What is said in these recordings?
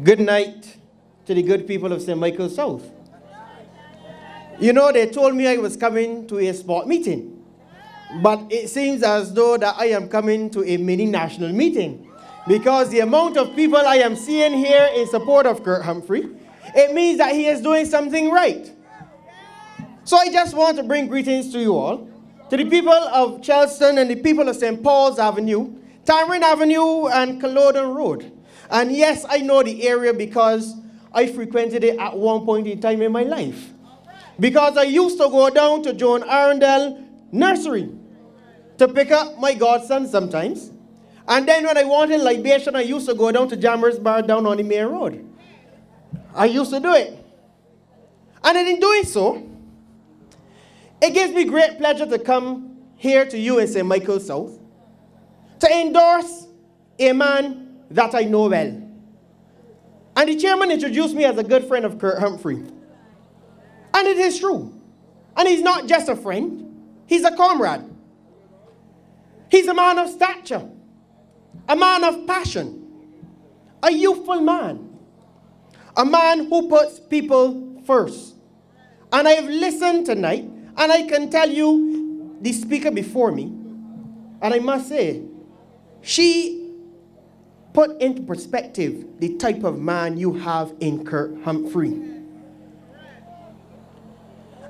Good night to the good people of St. Michael South. You know, they told me I was coming to a sport meeting, but it seems as though that I am coming to a mini national meeting, because the amount of people I am seeing here in support of Kurt Humphrey, it means that he is doing something right. So I just want to bring greetings to you all, to the people of Chelston and the people of St. Paul's Avenue, Tamarind Avenue, and Culloden Road. And yes, I know the area because I frequented it at one point in time in my life. Because I used to go down to Joan Arundel Nursery to pick up my godson sometimes. And then when I wanted libation, I used to go down to Jammer's Bar down on the main road. I used to do it. And in doing so, it gives me great pleasure to come here to you in St. Michael South to endorse a man that I know well. And the chairman introduced me as a good friend of Kurt Humphrey. And it is true. And he's not just a friend, he's a comrade. He's a man of stature, a man of passion, a youthful man, a man who puts people first. And I have listened tonight, and I can tell you, the speaker before me, and I must say, she put into perspective the type of man you have in Kurt Humphrey.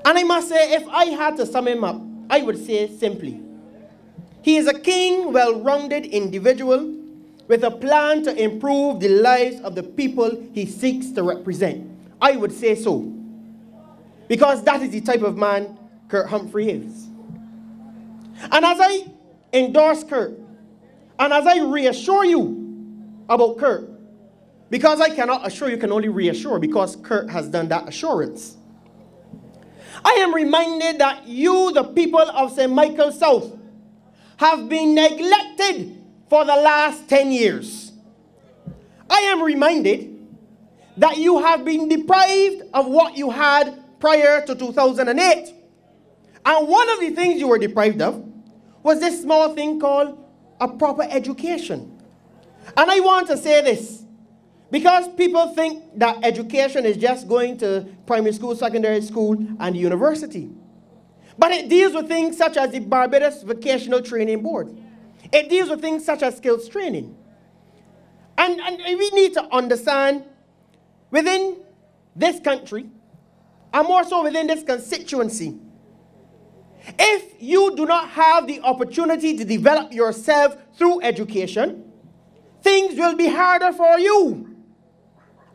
And I must say, if I had to sum him up, I would say simply, he is a keen, well-rounded individual with a plan to improve the lives of the people he seeks to represent. I would say so. Because that is the type of man Kurt Humphrey is. And as I endorse Kurt, and as I reassure you about Kurt, because I cannot assure you, can only reassure, because Kurt has done that assurance, I am reminded that you, the people of St. Michael South, have been neglected for the last 10 years. I am reminded that you have been deprived of what you had prior to 2008. And one of the things you were deprived of was this small thing called a proper education. And I want to say this, because people think that education is just going to primary school, secondary school, and university. But it deals with things such as the Barbados Vocational Training Board. It deals with things such as skills training. And we need to understand, within this country, and more so within this constituency, if you do not have the opportunity to develop yourself through education, things will be harder for you.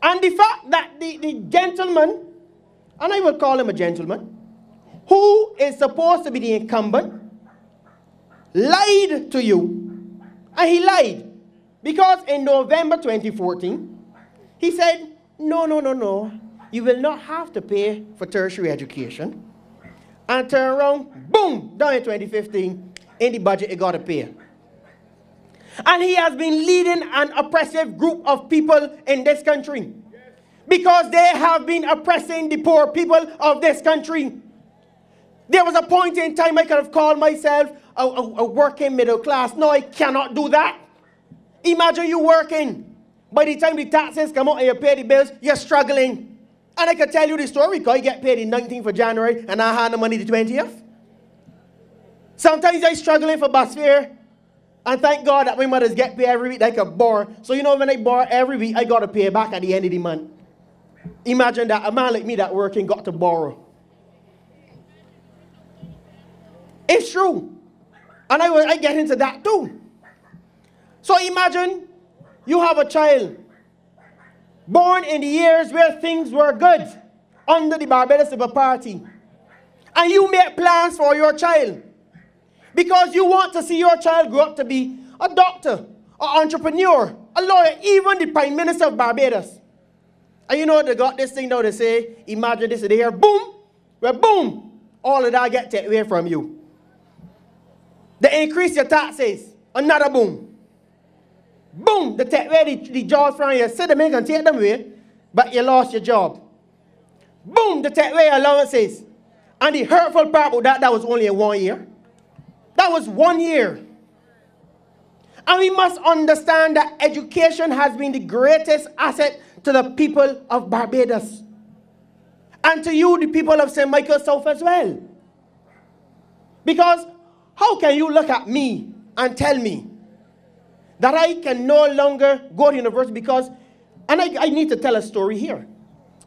And the fact that the gentleman, and I will call him a gentleman, who is supposed to be the incumbent, lied to you. And he lied. Because in November 2014, he said, no, you will not have to pay for tertiary education. And turn around, boom, down in 2015, in the budget, it got to pay. And he has been leading an oppressive group of people in this country, because they have been oppressing the poor people of this country. There was a point in time I could have called myself a working middle class. No, I cannot do that. Imagine you working. By the time the taxes come out and you pay the bills, you're struggling. And I can tell you the story, because I get paid the 19th of January and I hand the money the 20th. Sometimes I'm struggling for bus fare. And thank God that my mothers get paid every week like a borrow. So you know, when I borrow every week, I got to pay back at the end of the month. Imagine that a man like me that working got to borrow. It's true. And I get into that too. So imagine you have a child born in the years where things were good under the Barbados Labour Party. And you make plans for your child, because you want to see your child grow up to be a doctor, an entrepreneur, a lawyer, even the Prime Minister of Barbados. And you know, they got this thing now, they say, imagine this, and they hear boom, well, boom, all of that get taken away from you. They increase your taxes, another boom. Boom, they take away the jobs from you. Say them can take them away, but you lost your job. Boom, they take away your allowances. And the hurtful part about that was only in 1 year. That was 1 year. And we must understand that education has been the greatest asset to the people of Barbados. And to you, the people of St. Michael South as well. Because how can you look at me and tell me that I can no longer go to university because, and I need to tell a story here.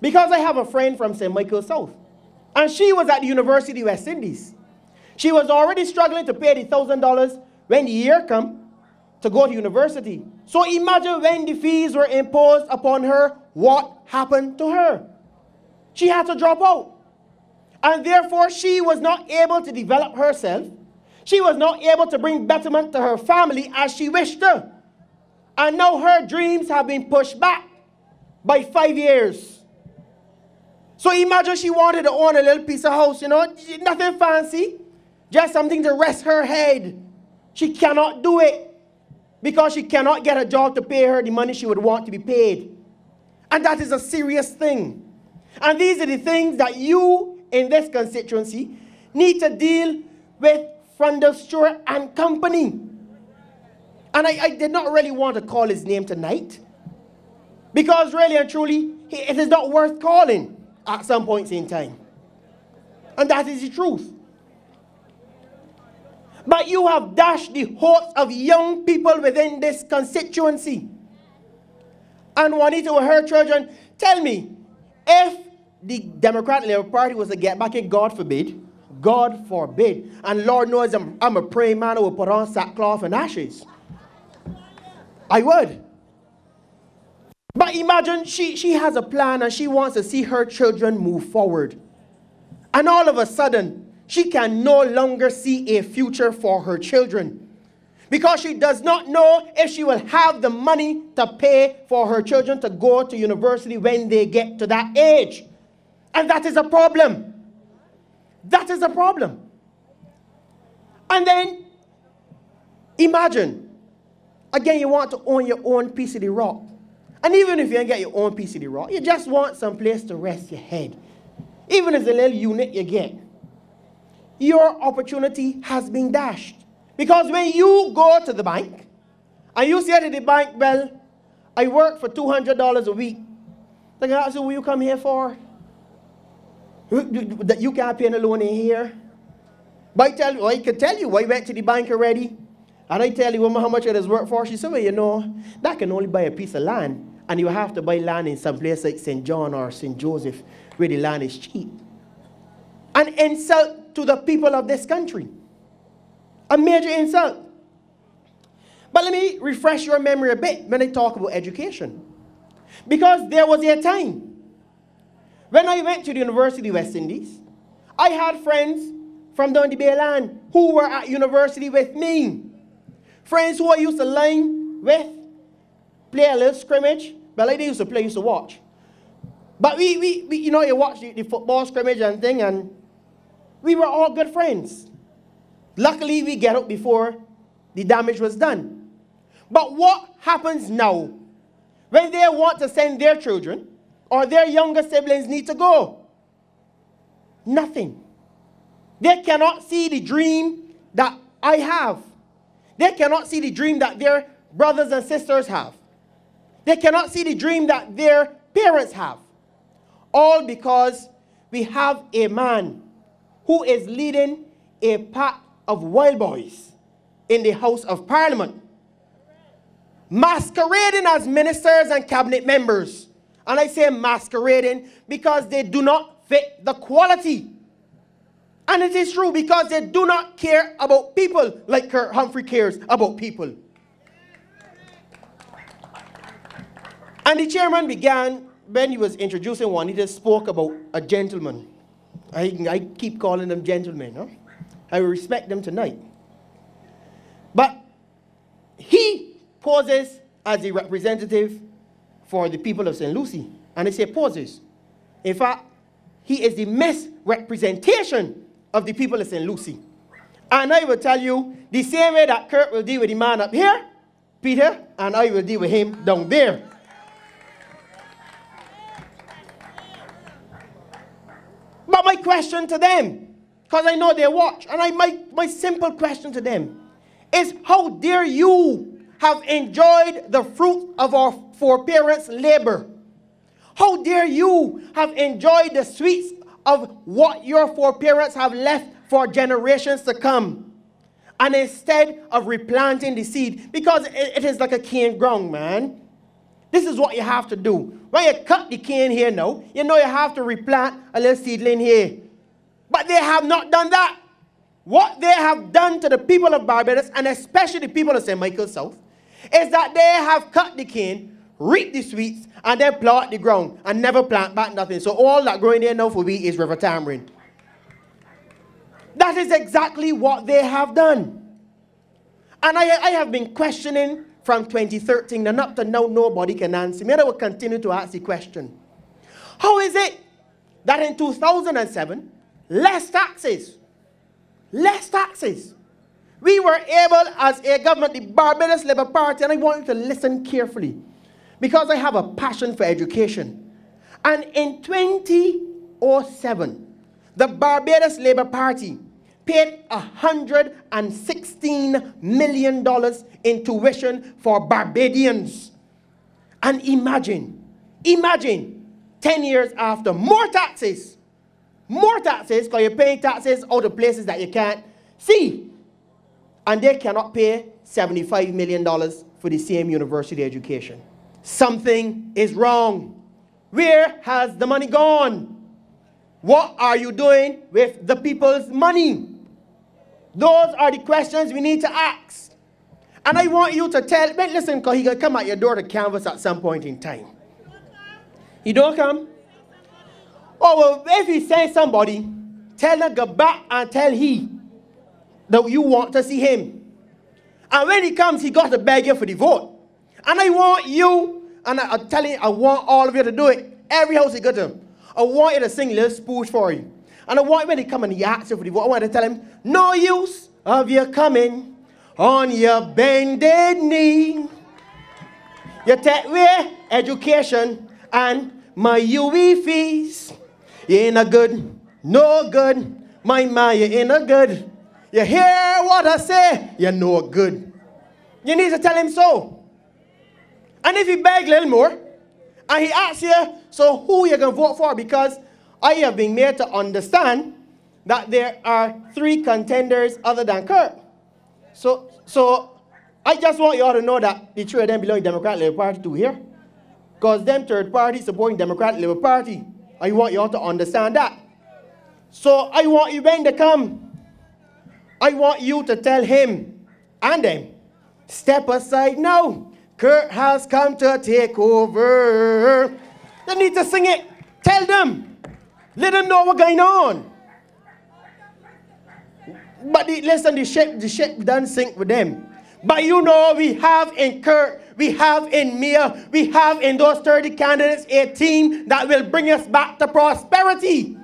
Because I have a friend from St. Michael South. And she was at the University of West Indies. She was already struggling to pay the $1,000 when the year come to go to university. So imagine when the fees were imposed upon her, what happened to her? She had to drop out. And therefore, she was not able to develop herself. She was not able to bring betterment to her family as she wished to. And now her dreams have been pushed back by 5 years. So imagine she wanted to own a little piece of house, you know, nothing fancy, just something to rest her head. She cannot do it because she cannot get a job to pay her the money she would want to be paid. And that is a serious thing. And these are the things that you in this constituency need to deal with from the Stewart and Company. And I did not really want to call his name tonight because really and truly, it is not worth calling at some points in time. And that is the truth. But you have dashed the hopes of young people within this constituency. And Juanita with her children, tell me, if the Democratic Labour Party was to get back in, God forbid, and Lord knows I'm a praying man who will put on sackcloth and ashes. I would. But imagine she has a plan and she wants to see her children move forward. And all of a sudden, she can no longer see a future for her children. Because she does not know if she will have the money to pay for her children to go to university when they get to that age. And that is a problem. That is a problem. And then, imagine, again, you want to own your own piece of the rock. And even if you ain't get your own piece of the rock, you just want some place to rest your head. Even if it's a little unit you get. Your opportunity has been dashed. Because when you go to the bank, and you say to the bank, well, I work for $200 a week. They're going to ask you, what you come here for? That you can't pay a loan in here. But I can tell you, I went to the bank already. And I tell you how much it is worth for. She said, well, you know, that can only buy a piece of land. And you have to buy land in some place like St. John or St. Joseph, where the land is cheap. An insult to the people of this country. A major insult. But let me refresh your memory a bit when I talk about education. Because there was a time when I went to the University of West Indies, I had friends from down the Bay Land who were at university with me. Friends who I used to line with, play a little scrimmage. But like they used to play, used to watch. But we you know, you watch the football scrimmage and thing, and we were all good friends. Luckily, we get out before the damage was done. But what happens now when they want to send their children or their younger siblings need to go? Nothing. They cannot see the dream that I have. They cannot see the dream that their brothers and sisters have. They cannot see the dream that their parents have. All because we have a man who is leading a pack of wild boys in the House of Parliament, masquerading as ministers and cabinet members. And I say masquerading because they do not fit the quality. And it is true because they do not care about people like Kurt Humphrey cares about people. And the chairman began, when he was introducing one, he just spoke about a gentleman. I keep calling them gentlemen. Huh? I will respect them tonight. But he poses as a representative for the people of St. Lucie. And I say poses. In fact, he is the misrepresentation of the people of St. Lucie. And I will tell you, the same way that Kurt will deal with the man up here, Peter, and I will deal with him down there. But my question to them, because I know they watch, and my simple question to them is, how dare you have enjoyed the fruit of our foreparents' labor. How dare you have enjoyed the sweets of what your foreparents have left for generations to come, and instead of replanting the seed, because it is like a cane ground, man. This is what you have to do. When you cut the cane here now, you know you have to replant a little seedling here. But they have not done that. What they have done to the people of Barbados, and especially the people of St. Michael South, is that they have cut the cane, reap the sweets, and then plow out the ground and never plant back nothing. So all that growing there now for we is river tamarind. That is exactly what they have done. And I have been questioning from 2013, and up to now nobody can answer me. And I will continue to ask the question. How is it that in 2007, less taxes, we were able as a government, the Barbados Labour Party, and I want you to listen carefully, because I have a passion for education. And in 2007, the Barbados Labour Party paid $116 million in tuition for Barbadians. And imagine, 10 years after, more taxes, because you're paying taxes out of places that you can't see. And they cannot pay $75 million for the same university education. Something is wrong. Where has the money gone? What are you doing with the people's money? Those are the questions we need to ask. And I want you to tell, listen, because he can come at your door to canvass at some point in time. He don't come? Oh, well, if he sends somebody, tell them go back and tell he that you want to see him. And when he comes, he got to beg you for the vote. And I want you, and I'm telling you, I want all of you to do it. Every house you go to, I want you to sing a little spooge for you. And I want when he come and he asks you for the vote, I want to tell him, no use of you coming on your bended knee. You take away education and my UE fees. You ain't a good, no good. My man, you ain't a good. You hear what I say? You're no good. You need to tell him so. And if he beg a little more, and he asks you, so who you going to vote for? Because I have been made to understand that there are 3 contenders other than Kirk. So I just want you all to know that the 3 of them belong to the Democratic Labour Party too here. Because them third parties supporting Democratic Labour Party. I want you all to understand that. So I want you when they come, I want you to tell him and them, step aside now. Kurt has come to take over. They need to sing it. Tell them. Let them know what's going on. But listen, the ship doesn't sink with them. But you know, we have in Kurt, we have in Mia, we have in those 30 candidates a team that will bring us back to prosperity.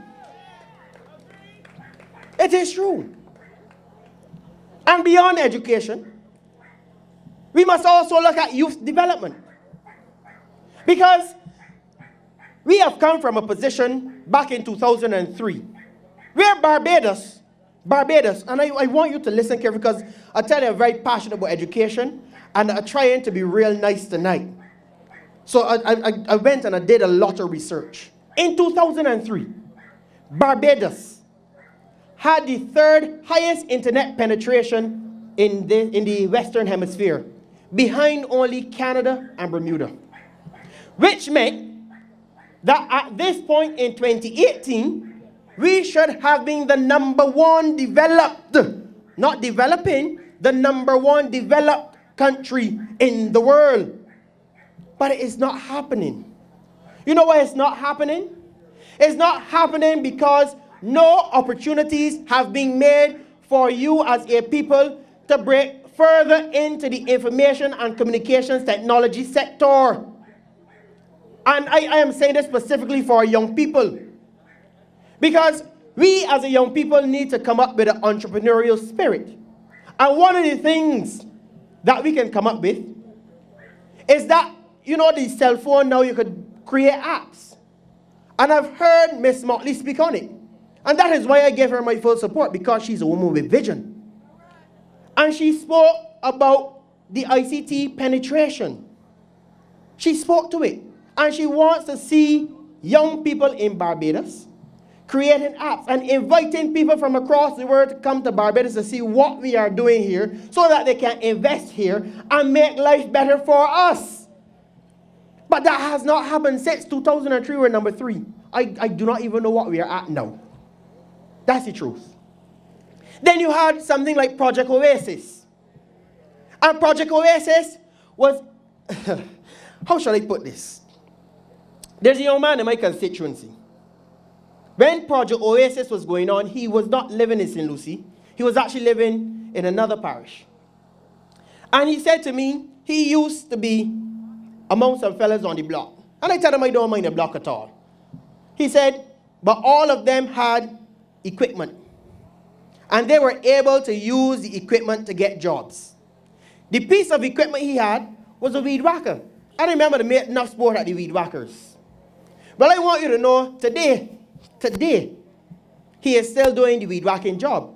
It is true. And beyond education, we must also look at youth development. Because we have come from a position back in 2003 where Barbados, and I want you to listen carefully because I tell you I'm very passionate about education and I'm trying to be real nice tonight. So I went and I did a lot of research. In 2003, Barbados had the 3rd highest internet penetration in the Western Hemisphere, behind only Canada and Bermuda. Which meant that at this point in 2018, we should have been the #1 developed, not developing, the #1 developed country in the world. But it is not happening. You know why it's not happening? It's not happening because no opportunities have been made for you as a people to break further into the information and communications technology sector. And I am saying this specifically for young people. Because we as a young people need to come up with an entrepreneurial spirit. And one of the things that we can come up with is that, you know, the cell phone now you could create apps. And I've heard Miss Motley speak on it. And that is why I gave her my full support, because she's a woman with vision. And she spoke about the ICT penetration. She spoke to it. And she wants to see young people in Barbados creating apps and inviting people from across the world to come to Barbados to see what we are doing here so that they can invest here and make life better for us. But that has not happened since 2003. We're number 3. I do not even know what we are at now. That's the truth. Then you had something like Project Oasis. And Project Oasis was, how shall I put this? There's a young man in my constituency. When Project Oasis was going on, he was not living in St. Lucie. He was actually living in another parish. And he said to me, he used to be among some fellas on the block. And I told him I don't mind the block at all. He said, but all of them had equipment. And they were able to use the equipment to get jobs. The piece of equipment he had was a weed whacker. I remember the mate enough sport at the weed whackers. But I want you to know, today, he is still doing the weed whacking job.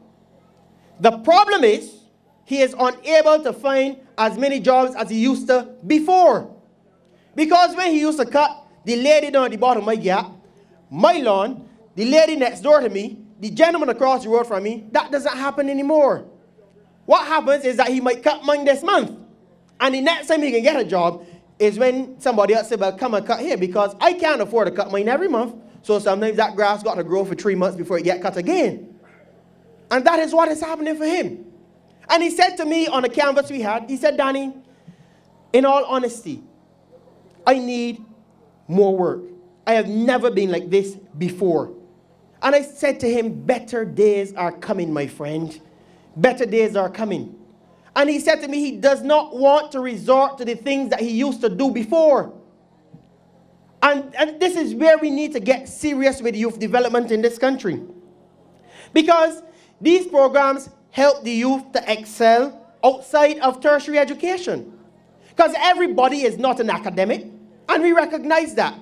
The problem is, he is unable to find as many jobs as he used to before. Because when he used to cut the lady down at the bottom of my gap, my lawn, the lady next door to me, the gentleman across the road from me, that doesn't happen anymore. What happens is that he might cut mine this month. And the next time he can get a job is when somebody else says, well, come and cut here, because I can't afford to cut mine every month. So sometimes that grass got to grow for 3 months before it get cut again. And that is what is happening for him. And he said to me on a canvas we had, he said, Danny, in all honesty, I need more work. I have never been like this before. And I said to him, better days are coming, my friend. Better days are coming. And he said to me, he does not want to resort to the things that he used to do before. And this is where we need to get serious with youth development in this country. Because these programs help the youth to excel outside of tertiary education. Because everybody is not an academic, and we recognize that.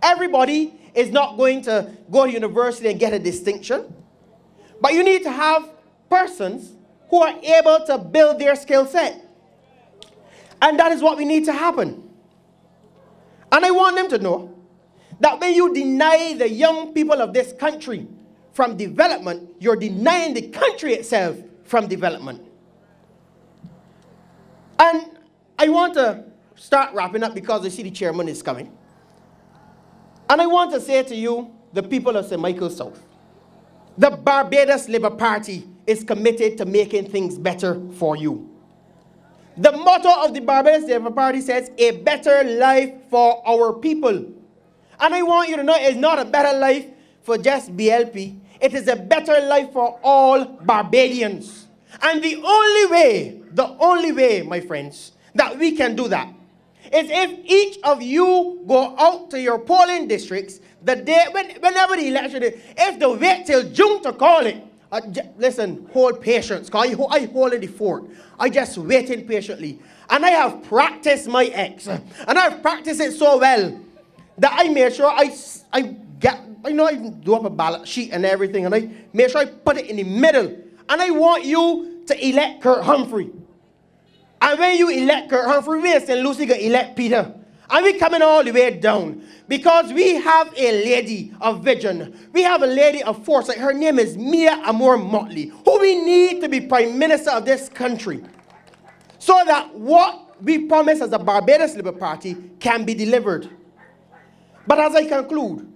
Everybody is not going to go to university and get a distinction. But you need to have persons who are able to build their skill set. And that is what we need to happen. And I want them to know that when you deny the young people of this country from development, you're denying the country itself from development. And I want to start wrapping up because I see the chairman is coming. And I want to say to you, the people of St. Michael South, the Barbados Labour Party is committed to making things better for you. The motto of the Barbados Labour Party says, a better life for our people. And I want you to know it's not a better life for just BLP. It is a better life for all Barbadians. And the only way, my friends, that we can do that is if each of you go out to your polling districts the day, whenever the election is, if they wait till June to call it, listen, hold patience, because I hold in the fort. I just waiting patiently. And I have practiced my X. And I've practiced it so well that I made sure I do up a ballot sheet and everything, and I make sure I put it in the middle. And I want you to elect Kurt Humphrey. And when you elect Kurt Humphrey, we in St. Lucie going to elect Peter. And we're coming all the way down. Because we have a lady of vision. We have a lady of foresight. Her name is Mia Amor Motley, who we need to be Prime Minister of this country. So that what we promise as a Barbados Labour Party can be delivered. But as I conclude,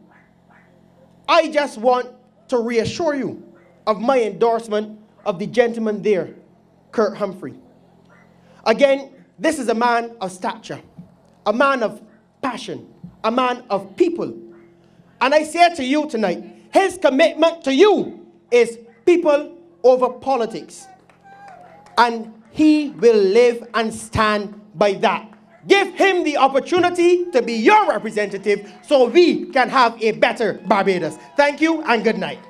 I just want to reassure you of my endorsement of the gentleman there, Kurt Humphrey. Again, this is a man of stature, a man of passion, a man of people. And I say to you tonight, his commitment to you is people over politics. And he will live and stand by that. Give him the opportunity to be your representative so we can have a better Barbados. Thank you and good night.